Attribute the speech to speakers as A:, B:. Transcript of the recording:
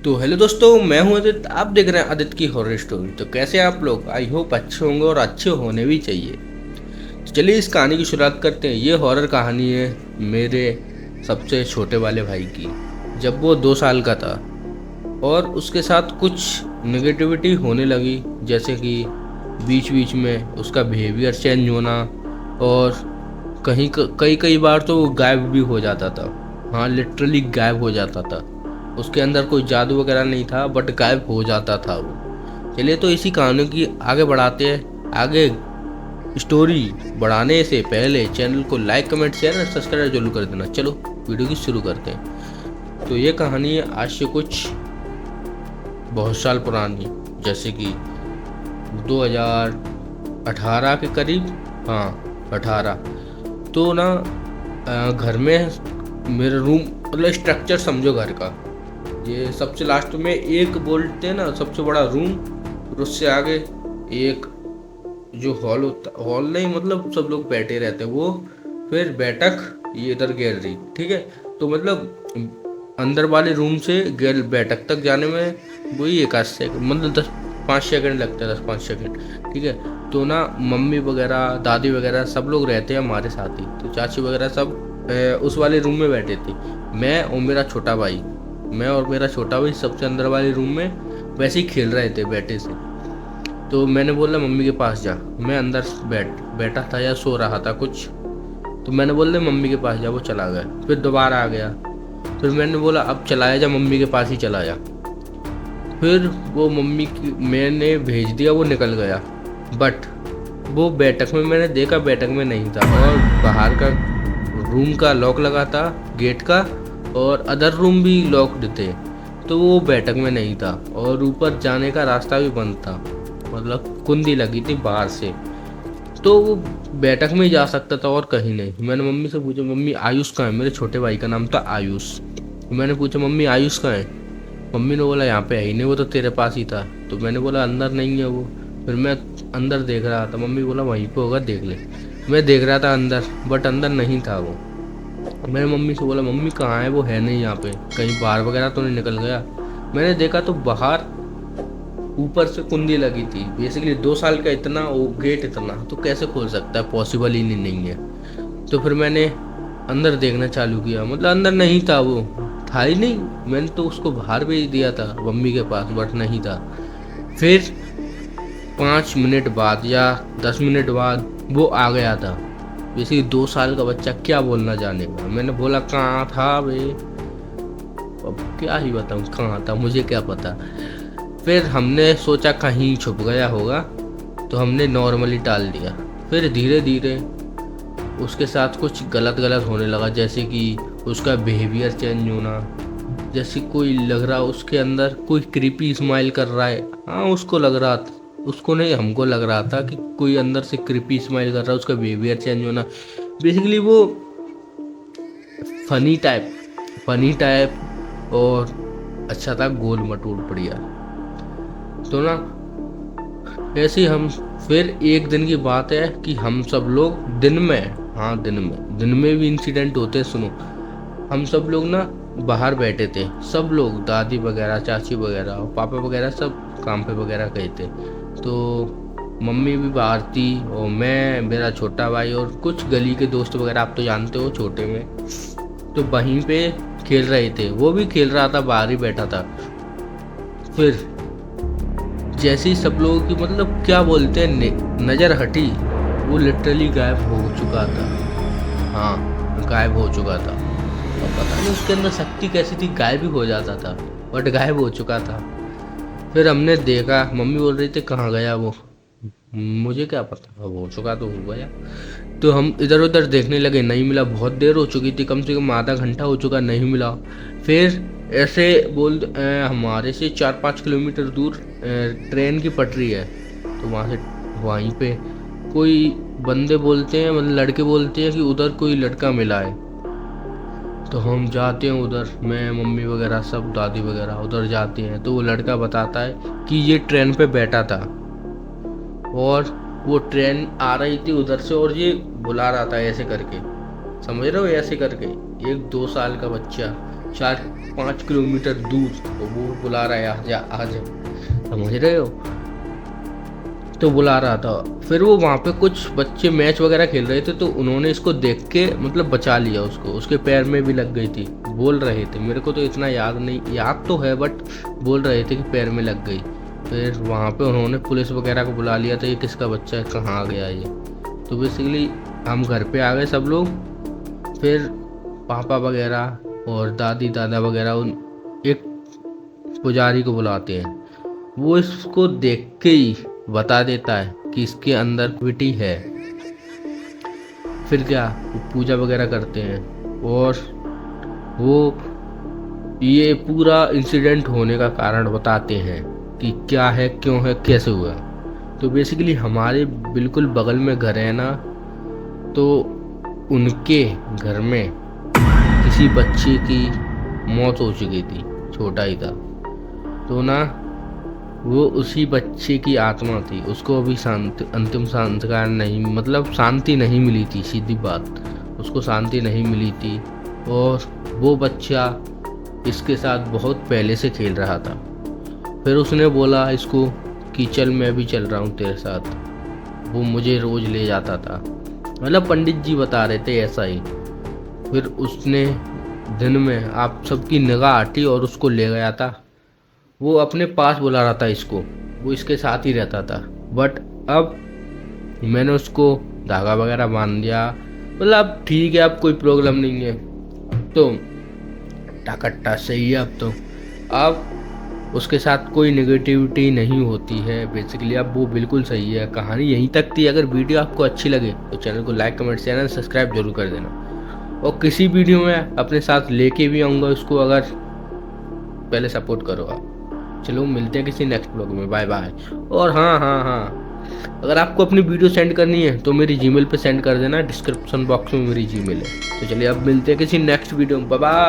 A: तो हेलो दोस्तों, मैं हूं आदित्य। आप देख रहे हैं आदित्य की हॉरर स्टोरी। तो कैसे हैं आप लोग? आई होप अच्छे होंगे और अच्छे होने भी चाहिए। तो चलिए इस कहानी की शुरुआत करते हैं। ये हॉरर कहानी है मेरे सबसे छोटे वाले भाई की, जब वो 2 साल का था और उसके साथ कुछ नेगेटिविटी होने लगी। जैसे कि बीच बीच में उसका बिहेवियर चेंज होना और कई कई बार तो वो गायब भी हो जाता था। हाँ, लिटरली गायब हो जाता था। उसके अंदर कोई जादू वगैरह नहीं था, बट गायब हो जाता था वो। चलिए तो इसी कहानी की आगे बढ़ाते हैं। आगे स्टोरी बढ़ाने से पहले चैनल को लाइक कमेंट शेयर और सब्सक्राइब जरूर कर देना। चलो वीडियो की शुरू करते हैं। तो ये कहानी है आज से कुछ बहुत साल पुरानी, जैसे कि 2018 के करीब। हाँ, 18। तो ना घर में मेरा रूम मतलब स्ट्रक्चर समझो घर का। ये सबसे लास्ट में एक बोलते हैं ना, सबसे बड़ा रूम। फिर उससे आगे एक जो हॉल होता, हॉल नहीं मतलब सब लोग बैठे रहते हैं वो। फिर बैठक, ये इधर गैलरी। ठीक है। तो मतलब अंदर वाले रूम से गैल बैठक तक जाने में वही 1 आध सेकंड, मतलब 10-5 सेकंड लगते हैं, 10-5 सेकंड। ठीक है। तो ना मम्मी वगैरह दादी वगैरह सब लोग रहते हैं हमारे साथ ही। तो चाची वगैरह सब उस वाले रूम में बैठे थे। मैं और मेरा छोटा भाई सबसे अंदर वाले रूम में वैसे ही खेल रहे थे बैठे से। तो मैंने बोला मम्मी के पास जा। मैं अंदर बैठा था या सो रहा था कुछ। तो मैंने बोला मम्मी के पास जा, वो चला गया। फिर दोबारा आ गया। फिर मैंने बोला अब चलाया जा, मम्मी के पास ही चला जा। फिर वो मम्मी की मैंने भेज दिया, वो निकल गया। बट वो बैठक में मैंने देखा, बैठक में नहीं था। और बाहर का रूम का लॉक लगा था, गेट का, और अदर रूम भी लॉक्ड थे। तो वो बैठक में नहीं था और ऊपर जाने का रास्ता भी बंद था, मतलब कुंडी लगी थी बाहर से। तो वो बैठक में ही जा सकता था और कहीं नहीं। मैंने मम्मी से पूछा मम्मी आयुष कहाँ है? मेरे छोटे भाई का नाम था आयुष। मैंने पूछा मम्मी आयुष कहाँ है? मम्मी ने बोला यहाँ पे है ही नहीं, वो तो तेरे पास ही था। तो मैंने बोला अंदर नहीं है वो। फिर मैं अंदर देख रहा था, मम्मी बोला वहीं पे होगा, देख ले। मैं देख रहा था अंदर, बट अंदर नहीं था वो। मैंने मम्मी से बोला मम्मी कहाँ है? वो है नहीं यहाँ पे, कहीं बाहर वगैरह तो नहीं निकल गया। मैंने देखा तो बाहर ऊपर से कुंडी लगी थी। बेसिकली 2 साल का इतना वो गेट इतना तो कैसे खोल सकता है? पॉसिबल ही नहीं है। तो फिर मैंने अंदर देखना चालू किया, मतलब अंदर नहीं था, वो था ही नहीं। मैंने तो उसको बाहर भेज दिया था मम्मी के पास, बट नहीं था। फिर 5 मिनट बाद या 10 मिनट बाद वो आ गया था। बेसिकली 2 साल का बच्चा क्या बोलना जानेगा। मैंने बोला कहाँ था बे? अब क्या ही बताऊँ कहाँ था, मुझे क्या पता। फिर हमने सोचा कहीं छुप गया होगा, तो हमने नॉर्मली टाल दिया। फिर धीरे धीरे उसके साथ कुछ गलत गलत होने लगा, जैसे कि उसका बिहेवियर चेंज होना। जैसे कोई लग रहा उसके अंदर कोई क्रीपी स्माइल कर रहा है। हाँ, उसको लग रहा था, उसको नहीं हमको लग रहा था कि कोई अंदर से क्रीपी स्माइल कर रहा है। उसका बिहेवियर चेंज होना, बेसिकली वो फनी टाइप और अच्छा था, गोल मटोल बढ़िया। तो ना ऐसे ही हम, फिर एक दिन की बात है कि हम सब लोग दिन में, हाँ दिन में भी इंसिडेंट होते हैं। सुनो, हम सब लोग ना बाहर बैठे थे, सब लोग दादी वगैरह चाची वगैरह और पापा वगैरह सब काम पे वगैरह गए थे। तो मम्मी भी बाहर थी और मैं, मेरा छोटा भाई और कुछ गली के दोस्त वगैरह, आप तो जानते हो छोटे में, तो वहीं पे खेल रहे थे। वो भी खेल रहा था, बाहर ही बैठा था। फिर जैसे ही सब लोगों की, मतलब क्या बोलते हैं, नज़र हटी, वो लिटरली गायब हो चुका था। हाँ, गायब हो चुका था। और पता नहीं उसके अंदर शक्ति कैसी थी, गायब ही हो जाता था, बट गायब हो चुका था। फिर हमने देखा, मम्मी बोल रही थी कहाँ गया वो? मुझे क्या पता, अब हो चुका तो हो गया। तो हम इधर उधर देखने लगे, नहीं मिला। बहुत देर हो चुकी थी, कम से कम आधा घंटा हो चुका, नहीं मिला। फिर ऐसे हमारे से 4-5 किलोमीटर दूर ट्रेन की पटरी है। तो वहाँ से, वहीं पे कोई बंदे बोलते हैं, मतलब लड़के बोलते हैं कि उधर कोई लड़का मिला है। तो हम जाते हैं उधर, मैं मम्मी वगैरह सब, दादी वगैरह उधर जाते हैं। तो वो लड़का बताता है कि ये ट्रेन पे बैठा था और वो ट्रेन आ रही थी उधर से और ये बुला रहा था ऐसे करके, समझ रहे हो, ऐसे करके। एक 2 साल का बच्चा 4-5 किलोमीटर दूर, तो वो बुला रहा है आजा आजा, समझ रहे हो। तो बुला रहा था। फिर वो वहाँ पे कुछ बच्चे मैच वगैरह खेल रहे थे, तो उन्होंने इसको देख के मतलब बचा लिया उसको, उसके पैर में भी लग गई थी। बोल रहे थे, मेरे को तो इतना याद नहीं, याद तो है बट बोल रहे थे कि पैर में लग गई। फिर वहाँ पे उन्होंने पुलिस वगैरह को बुला लिया था, ये किसका बच्चा है, कहाँ गया ये। तो बेसिकली हम घर पे आ गए सब लोग। फिर पापा वगैरह और दादी दादा वगैरह उन एक पुजारी को बुलाते हैं। वो इसको देख के ही बता देता है कि इसके अंदर एक्टिविटी है। फिर क्या, वो पूजा वगैरह करते हैं और वो ये पूरा इंसिडेंट होने का कारण बताते हैं कि क्या है, क्यों है, कैसे हुआ। तो बेसिकली हमारे बिल्कुल बगल में घर है ना, तो उनके घर में किसी बच्चे की मौत हो चुकी थी, छोटा ही था। तो ना वो उसी बच्चे की आत्मा थी, उसको अभी अंतिम संस्कार नहीं, मतलब शांति नहीं मिली थी, सीधी बात, उसको शांति नहीं मिली थी। और वो बच्चा इसके साथ बहुत पहले से खेल रहा था। फिर उसने बोला इसको कि चल मैं भी चल रहा हूँ तेरे साथ। वो मुझे रोज ले जाता था, मतलब पंडित जी बता रहे थे ऐसा ही। फिर उसने दिन में आप सबकी निगाह हटी और उसको ले गया था। वो अपने पास बुला रहा था इसको, वो इसके साथ ही रहता था। बट अब मैंने उसको धागा वगैरह बांध दिया, मतलब ठीक है, अब कोई प्रॉब्लम नहीं है, तो टाकट्टा सही है अब तो। अब उसके साथ कोई नेगेटिविटी नहीं होती है बेसिकली, अब वो बिल्कुल सही है। कहानी यहीं तक थी। अगर वीडियो आपको अच्छी लगे तो चैनल को लाइक कमेंट चैनल सब्सक्राइब जरूर कर देना। और किसी वीडियो में अपने साथ लेके भी आऊँगा उसको, अगर पहले सपोर्ट करो आप। चलो मिलते हैं किसी नेक्स्ट ब्लॉग में, बाय बाय। और हाँ, अगर आपको अपनी वीडियो सेंड करनी है तो मेरी जीमेल पे सेंड कर देना, डिस्क्रिप्शन बॉक्स में मेरी जीमेल है। तो चलिए अब मिलते हैं किसी नेक्स्ट वीडियो में, बाय बाय।